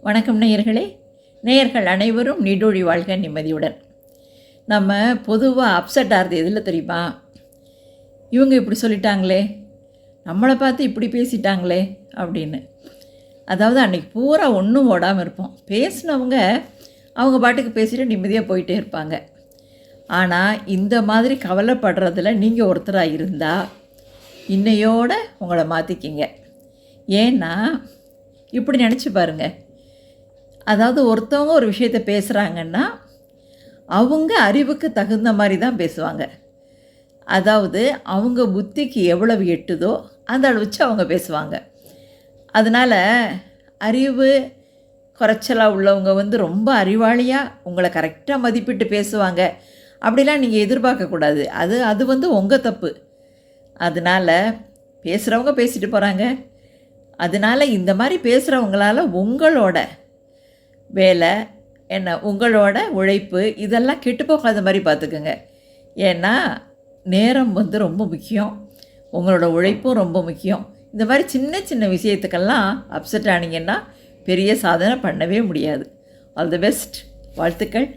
வணக்கம் நேயர்களே. நேயர்கள் அனைவரும் நீடோழி வாழ்க நிம்மதியுடன். நம்ம பொதுவாக அப்செட் ஆகிறது எதில் தெரியுமா? இவங்க இப்படி சொல்லிட்டாங்களே, நம்மளை பார்த்து இப்படி பேசிட்டாங்களே அப்படின்னு. அதாவது அன்றைக்கி பூரா ஒன்றும் ஓடாமல் இருப்போம். பேசினவங்க அவங்க பாட்டுக்கு பேசிட்டு நிம்மதியாக போயிட்டே இருப்பாங்க. ஆனால் இந்த மாதிரி கவலைப்படுறதுல நீங்கள் ஒருத்தராக இருந்தால் இன்னையோட உங்களை மாற்றிக்கிங்க. ஏன்னா இப்படி நினச்சி பாருங்கள். அதாவது ஒருத்தவங்க ஒரு விஷயத்தை பேசுகிறாங்கன்னா அவங்க அறிவுக்கு தகுந்த மாதிரி தான் பேசுவாங்க. அதாவது அவங்க புத்திக்கு எவ்வளவு எட்டுதோ அந்த அளவு வச்சு அவங்க பேசுவாங்க. அதனால் அறிவு குறைச்சலாக உள்ளவங்க ரொம்ப அறிவாளியாக உங்களை கரெக்டாக மதிப்பிட்டு பேசுவாங்க அப்படிலாம் நீங்கள் எதிர்பார்க்கக்கூடாது. அது உங்கள் தப்பு. அதனால் பேசுகிறவங்க பேசிட்டு போகிறாங்க. அதனால் இந்த மாதிரி பேசுகிறவங்களால உங்களோட வேலை என்ன, உங்களோட உழைப்பு இதெல்லாம் கெட்டு போகாத மாதிரி பார்த்துக்குங்க. ஏன்னா நேரம் ரொம்ப முக்கியம், உங்களோட உழைப்பும் ரொம்ப முக்கியம். இந்த மாதிரி சின்ன சின்ன விஷயத்துக்கெல்லாம் அப்செட் ஆனீங்கன்னா பெரிய சாதனை பண்ணவே முடியாது. All the best. வாழ்த்துக்கள்.